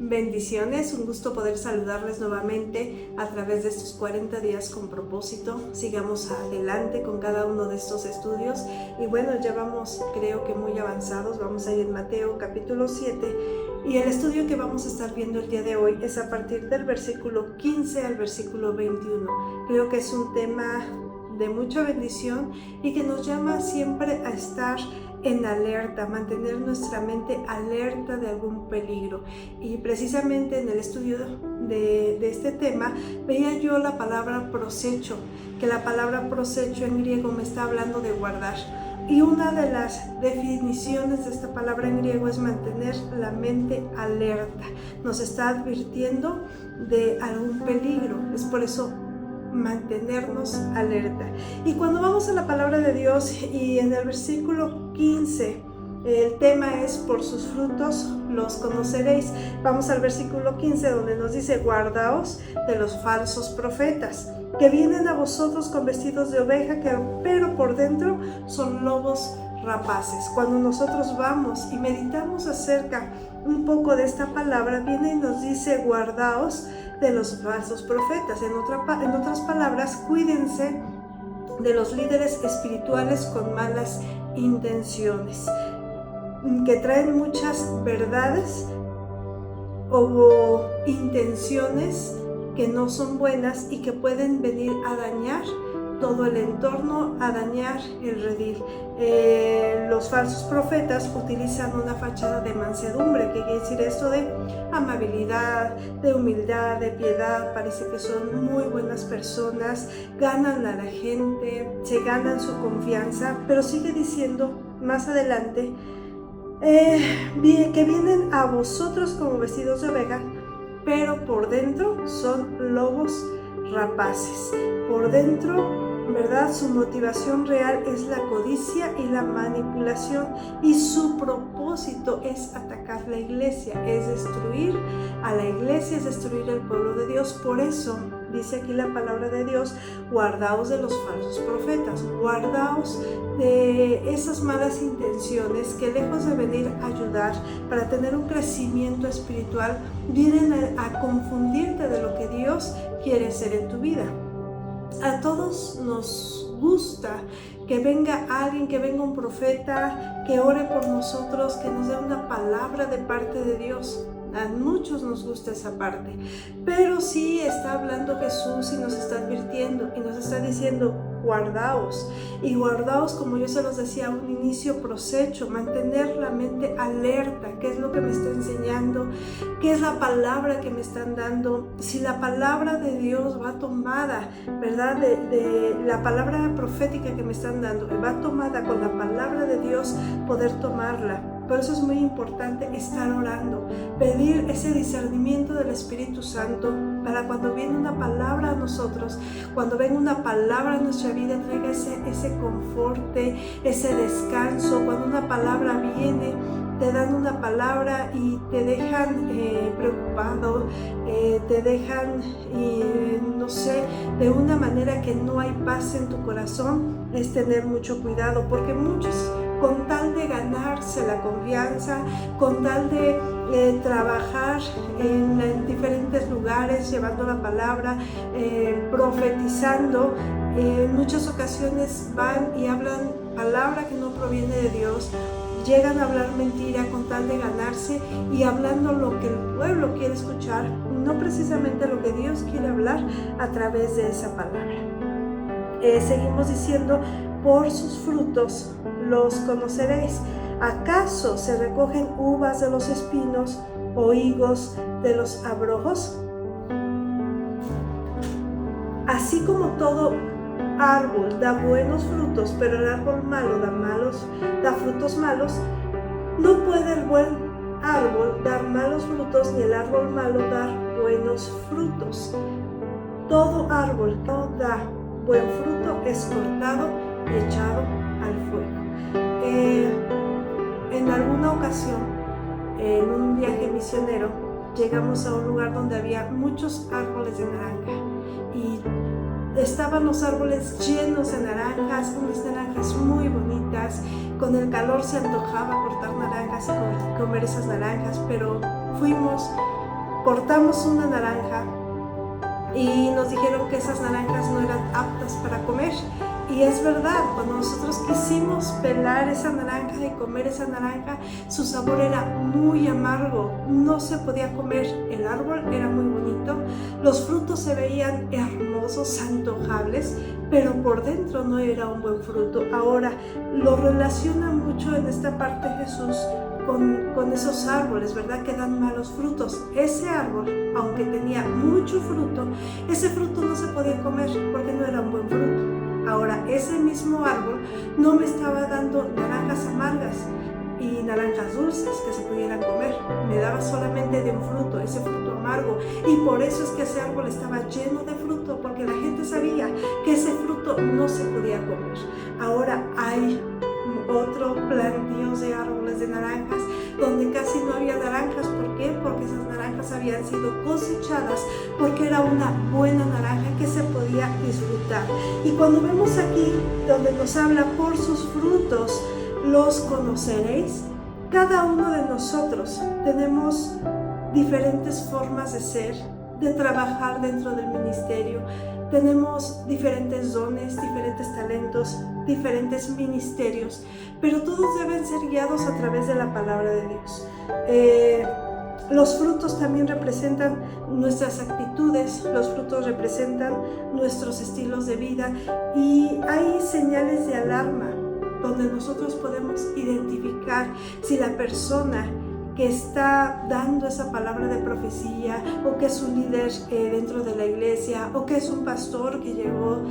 Bendiciones, un gusto poder saludarles nuevamente a través de estos 40 días con propósito. Sigamos adelante con cada uno de estos estudios y bueno, ya vamos, creo que muy avanzados. Vamos a ir en Mateo capítulo 7 y el estudio que vamos a estar viendo el día de hoy es a partir del versículo 15 al versículo 21. Creo que es un tema de mucha bendición y que nos llama siempre a estar en alerta, mantener nuestra mente alerta de algún peligro. Y precisamente en el estudio de este tema veía yo la palabra prosecho, que la palabra prosecho en griego me está hablando de guardar. Y una de las definiciones de esta palabra en griego es mantener la mente alerta. Nos está advirtiendo de algún peligro. Es por eso mantenernos alerta. Y cuando vamos a la palabra de Dios y en el versículo 15 el tema es: por sus frutos los conoceréis. Vamos al versículo 15 donde nos dice: guardaos de los falsos profetas que vienen a vosotros con vestidos de oveja, pero por dentro son lobos rapaces. Cuando nosotros vamos y meditamos acerca un poco de esta palabra, viene y nos dice: guardaos de los falsos profetas. En otras palabras, cuídense de los líderes espirituales con malas intenciones, que traen muchas verdades o intenciones que no son buenas y que pueden venir a dañar todo el entorno, a dañar el redil. Los falsos profetas utilizan una fachada de mansedumbre. ¿Qué quiere decir esto? De amabilidad, de humildad, de piedad. Parece que son muy buenas personas, ganan a la gente, se ganan su confianza, pero sigue diciendo más adelante que vienen a vosotros como vestidos de oveja, pero por dentro son lobos rapaces. Por dentro, ¿verdad? Su motivación real es la codicia y la manipulación, y su propósito es atacar la iglesia, es destruir a la iglesia, es destruir el pueblo de Dios. Por eso dice aquí la palabra de Dios: guardaos de los falsos profetas, guardaos de esas malas intenciones que, lejos de venir a ayudar para tener un crecimiento espiritual, vienen a confundirte de lo que Dios quiere hacer en tu vida. A todos nos gusta que venga alguien, que venga un profeta, que ore por nosotros, que nos dé una palabra de parte de Dios. A muchos nos gusta esa parte, pero sí está hablando Jesús y nos está advirtiendo y nos está diciendo: guardaos. Y guardaos, como yo se los decía a un inicio, prosecho, mantener la mente alerta. ¿Qué es lo que me está enseñando? ¿Qué es la palabra que me están dando? Si la palabra de Dios va tomada, ¿verdad? De la palabra profética que me están dando, va tomada con la palabra de Dios, poder tomarla. Por eso es muy importante estar orando, pedir ese discernimiento del Espíritu Santo para cuando viene una palabra a nosotros, cuando venga una palabra a nuestra vida, traiga ese conforte, ese descanso. Cuando una palabra viene, te dan una palabra y te dejan preocupado, te dejan, no sé, de una manera que no hay paz en tu corazón. Es tener mucho cuidado, porque muchos, con tal de ganarse la confianza, con tal de trabajar en diferentes lugares, llevando la palabra, profetizando, en muchas ocasiones van y hablan palabra que no proviene de Dios, llegan a hablar mentira con tal de ganarse y hablando lo que el pueblo quiere escuchar, no precisamente lo que Dios quiere hablar a través de esa palabra. Seguimos diciendo: por sus frutos los conoceréis. ¿Acaso se recogen uvas de los espinos o higos de los abrojos? Así como todo árbol da buenos frutos, pero el árbol malo da frutos malos, no puede el buen árbol dar malos frutos, ni el árbol malo dar buenos frutos. Todo árbol que no da buen fruto es cortado y echado al fuego. En alguna ocasión, en un viaje misionero, llegamos a un lugar donde había muchos árboles de naranja y estaban los árboles llenos de naranjas, unas naranjas muy bonitas. Con el calor se antojaba cortar naranjas y comer esas naranjas, pero fuimos, cortamos una naranja y nos dijeron que esas naranjas no eran aptas para comer. Y es verdad, cuando nosotros quisimos pelar esa naranja y comer esa naranja, su sabor era muy amargo, no se podía comer. El árbol era muy bonito, los frutos se veían hermosos, antojables, pero por dentro no era un buen fruto. Ahora, lo relaciona mucho en esta parte Jesús con esos árboles, ¿verdad? Que dan malos frutos. Ese árbol, aunque tenía mucho fruto, ese fruto no se podía comer porque no era un buen fruto. Ahora, ese mismo árbol no me estaba dando naranjas amargas y naranjas dulces que se pudieran comer. Me daba solamente de un fruto, ese fruto amargo. Y por eso es que ese árbol estaba lleno de fruto, porque la gente sabía que ese fruto no se podía comer. Ahora hay otro plantío de árboles de naranjas donde casi no había naranjas. ¿Por qué? Porque esas naranjas habían sido cosechadas, porque era una buena naranja que se podía disfrutar. Y cuando vemos aquí donde nos habla por sus frutos los conoceréis, cada uno de nosotros tenemos diferentes formas de ser, de trabajar dentro del ministerio. Tenemos diferentes dones, diferentes talentos, diferentes ministerios, pero todos deben ser guiados a través de la palabra de Dios. Los frutos también representan nuestras actitudes, los frutos representan nuestros estilos de vida, y hay señales de alarma donde nosotros podemos identificar si la persona que está dando esa palabra de profecía, o que es un líder dentro de la iglesia, o que es un pastor que llegó,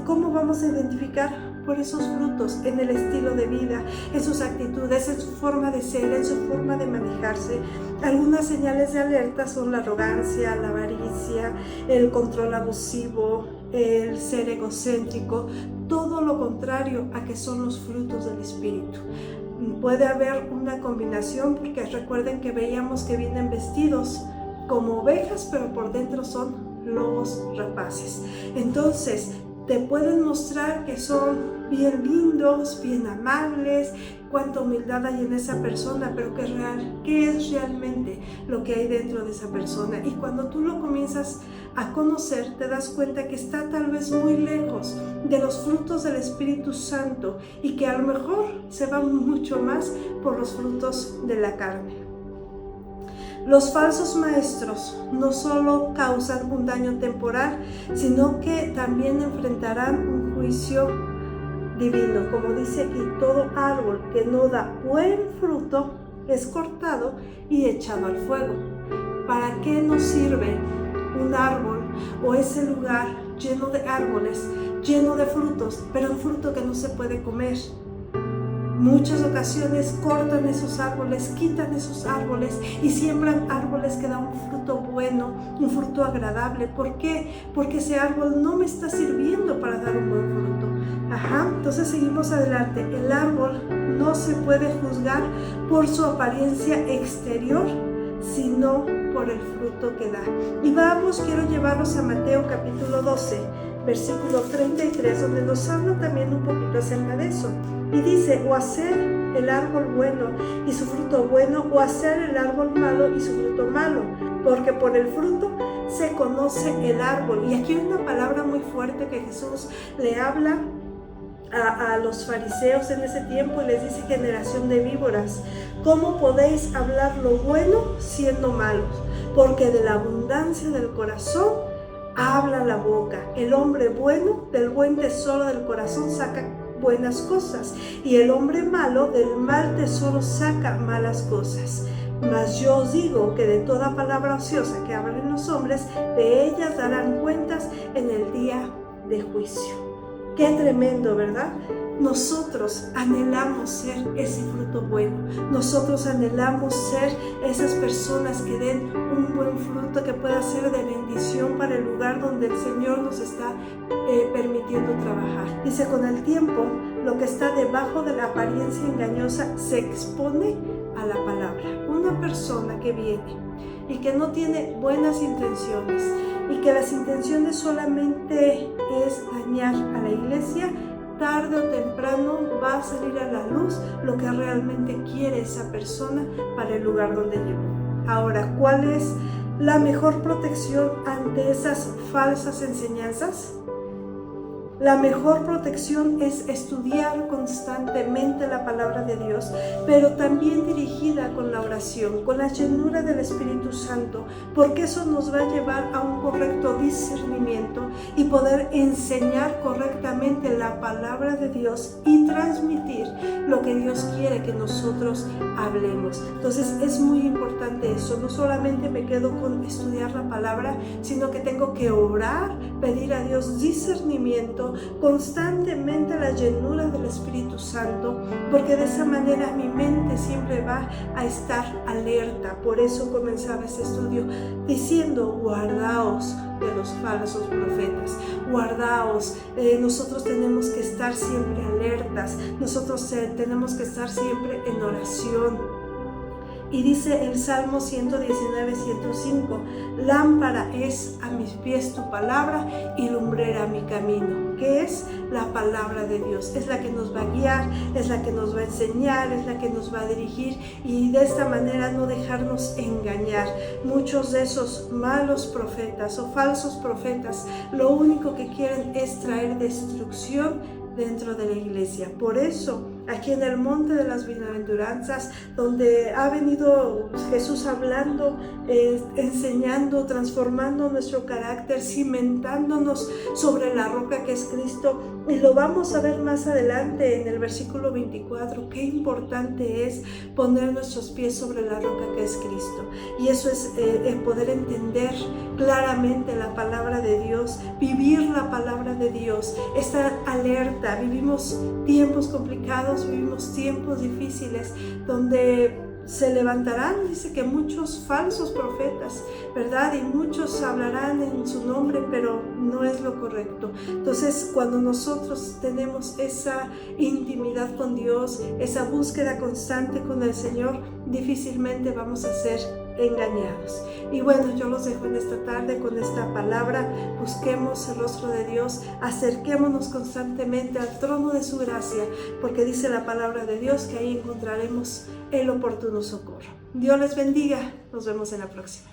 ¿cómo vamos a identificar? Por esos frutos, en el estilo de vida, en sus actitudes, en su forma de ser, en su forma de manejarse. Algunas señales de alerta son la arrogancia, la avaricia, el control abusivo, el ser egocéntrico, todo lo contrario a que son los frutos del Espíritu. Puede haber una combinación, porque recuerden que veíamos que vienen vestidos como ovejas, pero por dentro son lobos rapaces. Entonces, te pueden mostrar que son bien lindos, bien amables, cuánta humildad hay en esa persona, pero ¿qué es realmente lo que hay dentro de esa persona? Y cuando tú lo comienzas a conocer, te das cuenta que está tal vez muy lejos de los frutos del Espíritu Santo, y que a lo mejor se va mucho más por los frutos de la carne. Los falsos maestros no solo causan un daño temporal, sino que también enfrentarán un juicio divino. Como dice aquí, todo árbol que no da buen fruto es cortado y echado al fuego. ¿Para qué nos sirve un árbol o ese lugar lleno de árboles, lleno de frutos, pero un fruto que no se puede comer? Muchas ocasiones cortan esos árboles, quitan esos árboles y siembran árboles que dan un fruto bueno, un fruto agradable. ¿Por qué? Porque ese árbol no me está sirviendo para dar un buen fruto. Entonces seguimos adelante. El árbol no se puede juzgar por su apariencia exterior, sino por el fruto que da. Y quiero llevarlos a Mateo capítulo 12, versículo 33, donde nos habla también un poquito acerca de eso. Y dice, o hacer el árbol bueno y su fruto bueno, o hacer el árbol malo y su fruto malo, porque por el fruto se conoce el árbol. Y aquí hay una palabra muy fuerte que Jesús le habla a los fariseos en ese tiempo, y les dice: generación de víboras, ¿cómo podéis hablar lo bueno siendo malos? Porque de la abundancia del corazón habla la boca. El hombre bueno del buen tesoro del corazón saca buenas cosas, y el hombre malo del mal tesoro saca malas cosas. Mas yo os digo que de toda palabra ociosa que hablen los hombres, de ellas darán cuentas en el día de juicio. Qué tremendo, ¿verdad? Nosotros anhelamos ser ese fruto bueno. Nosotros anhelamos ser esas personas que den un buen fruto, que pueda ser de bendición para el lugar donde el Señor nos está permitiendo trabajar. Dice, con el tiempo, lo que está debajo de la apariencia engañosa se expone a la palabra. Una persona que viene y que no tiene buenas intenciones, y que las intenciones solamente es dañar a la iglesia, tarde o temprano va a salir a la luz lo que realmente quiere esa persona para el lugar donde llegó. Ahora, ¿cuál es la mejor protección ante esas falsas enseñanzas? La mejor protección es estudiar constantemente la palabra de Dios, pero también dirigida con la oración, con la llenura del Espíritu Santo, porque eso nos va a llevar a un correcto discernimiento y poder enseñar correctamente la palabra de Dios y transmitir lo que Dios quiere que nosotros hablemos. Entonces es muy importante eso, no solamente me quedo con estudiar la palabra, sino que tengo que orar, pedir a Dios discernimiento, constantemente la llenura del Espíritu Santo, porque de esa manera mi mente siempre va a estar alerta. Por eso comenzaba este estudio diciendo: guardaos de los falsos profetas, guardaos. Nosotros tenemos que estar siempre alertas, nosotros tenemos que estar siempre en oración. Y dice el Salmo 119, 105, lámpara es a mis pies tu palabra y lumbrera mi camino. ¿Qué es? La palabra de Dios. Es la que nos va a guiar, es la que nos va a enseñar, es la que nos va a dirigir, y de esta manera no dejarnos engañar. Muchos de esos malos profetas o falsos profetas lo único que quieren es traer destrucción dentro de la iglesia. Por eso, aquí en el Monte de las Bienaventuranzas, donde ha venido Jesús hablando, enseñando, transformando nuestro carácter, cimentándonos sobre la roca que es Cristo, y lo vamos a ver más adelante en el versículo 24, qué importante es poner nuestros pies sobre la roca que es Cristo. Y eso es poder entender claramente la palabra de Dios, vivir la palabra de Dios, estar alerta. Vivimos tiempos complicados, vivimos tiempos difíciles donde se levantarán, dice que muchos falsos profetas, ¿verdad? Y muchos hablarán en su nombre, pero no es lo correcto. Entonces, cuando nosotros tenemos esa intimidad con Dios, esa búsqueda constante con el Señor, difícilmente vamos a ser engañados. Y bueno, yo los dejo en esta tarde con esta palabra. Busquemos el rostro de Dios, acerquémonos constantemente al trono de su gracia, porque dice la palabra de Dios que ahí encontraremos el oportuno socorro. Dios les bendiga, nos vemos en la próxima.